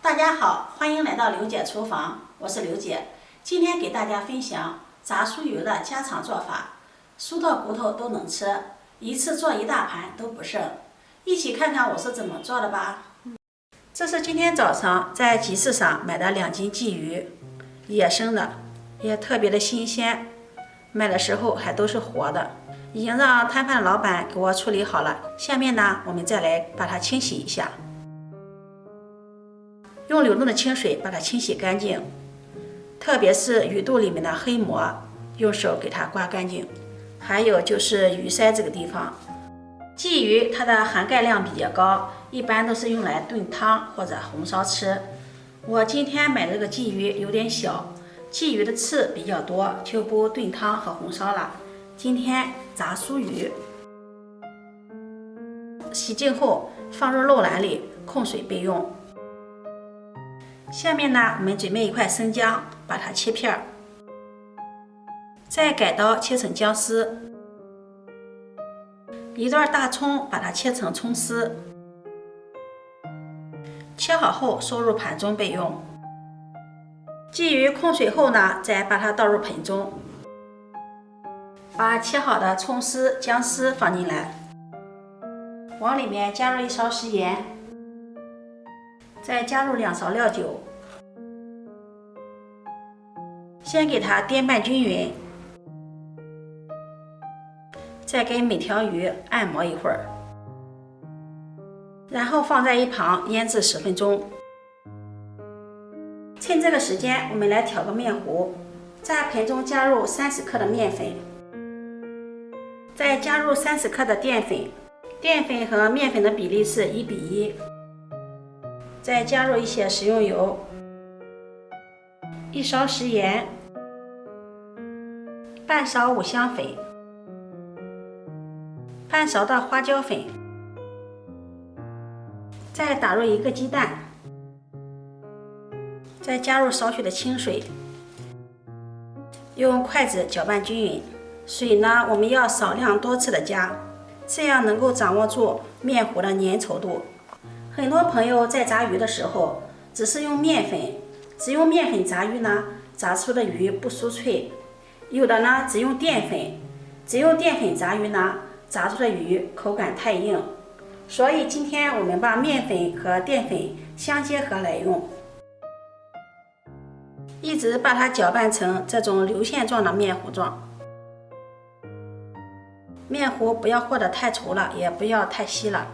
大家好，欢迎来到刘姐厨房，我是刘姐。今天给大家分享炸酥鱼的家常做法，酥到骨头都能吃，一次做一大盘都不剩。一起看看我是怎么做的吧。这是今天早上在集市上买的2斤鲫鱼，野生的，也特别的新鲜，买的时候还都是活的，已经让摊贩老板给我处理好了。下面呢，我们再来把它清洗一下。用流动的清水把它清洗干净，特别是鱼肚里面的黑膜，用手给它刮干净。还有就是鱼鳃这个地方，鲫鱼它的含钙量比较高，一般都是用来炖汤或者红烧吃。我今天买的这个鲫鱼有点小，鲫鱼的刺比较多，就不炖汤和红烧了。今天炸酥鱼，洗净后放入漏篮里控水备用。下面呢，我们准备一块生姜，把它切片，再改刀切成姜丝，一段大葱，把它切成葱丝，切好后收入盘中备用。鲫鱼控水后呢，再把它倒入盆中，把切好的葱丝、姜丝放进来，往里面加入1勺食盐，再加入2勺料酒，先给它颠拌均匀，再给每条鱼按摩一会儿，然后放在一旁腌制10分钟。趁这个时间，我们来调个面糊，在盆中加入30克的面粉，再加入30克的淀粉，淀粉和面粉的比例是1比1，再加入一些食用油，1勺食盐，半勺五香粉，半勺的花椒粉，再打入1个鸡蛋，再加入少许的清水，用筷子搅拌均匀。水呢，我们要少量多次的加，这样能够掌握住面糊的粘稠度。很多朋友在炸鱼的时候，只用面粉炸鱼呢，炸出的鱼不酥脆；有的呢，只用淀粉炸鱼呢，炸出的鱼口感太硬。所以今天我们把面粉和淀粉相结合来用，一直把它搅拌成这种流线状的面糊状。面糊不要和得太稠了，也不要太稀了，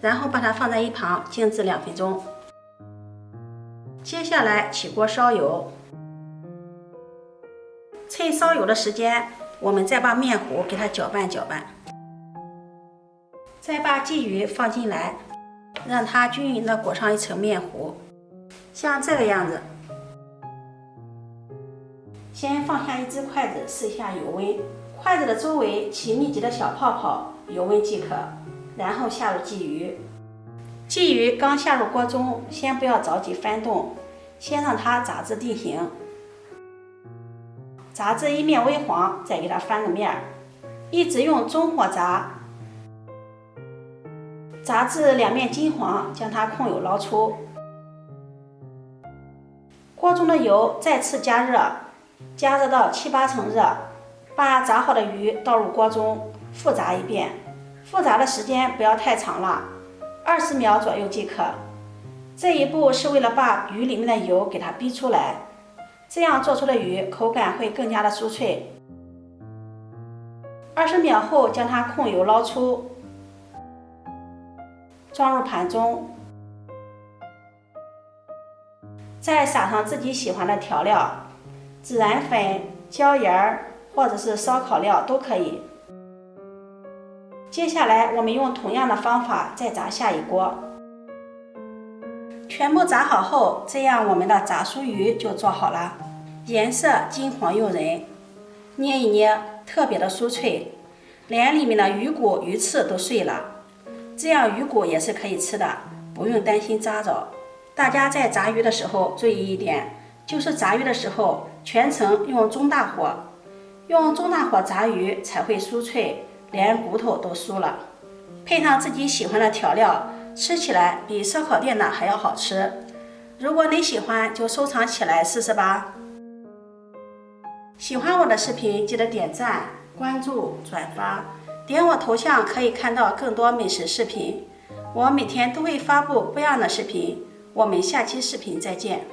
然后把它放在一旁静置2分钟。接下来起锅烧油，趁烧油的时间，我们再把面糊给它搅拌搅拌，再把鲫鱼放进来，让它均匀的裹上一层面糊，像这个样子。先放下1只筷子试一下油温，筷子的周围起密集的小泡泡，油温即可。然后下入鲫鱼，鲫鱼刚下入锅中，先不要着急翻动，先让它炸至定型，炸至一面微黄，再给它翻个面，一直用中火炸，炸至2面金黄，将它控油捞出。锅中的油再次加热，加热到7、8成热，把炸好的鱼倒入锅中，复炸一遍。复炸的时间不要太长了，20秒左右即可。这一步是为了把鱼里面的油给它逼出来，这样做出的鱼口感会更加的酥脆。20秒后将它控油捞出，装入盘中，再撒上自己喜欢的调料，孜然粉、椒盐或者是烧烤料都可以。接下来我们用同样的方法再炸下一锅，全部炸好后，这样我们的炸酥鱼就做好了，颜色金黄诱人，捏一捏特别的酥脆，连里面的鱼骨鱼刺都碎了，这样鱼骨也是可以吃的，不用担心扎着。大家在炸鱼的时候注意一点，就是炸鱼的时候全程用中大火，用中大火炸鱼才会酥脆，连骨头都酥了。配上自己喜欢的调料，吃起来比烧烤店的还要好吃。如果你喜欢，就收藏起来试试吧。喜欢我的视频，记得点赞、关注、转发，点我头像可以看到更多美食视频。我每天都会发布不一样的视频，我们下期视频再见。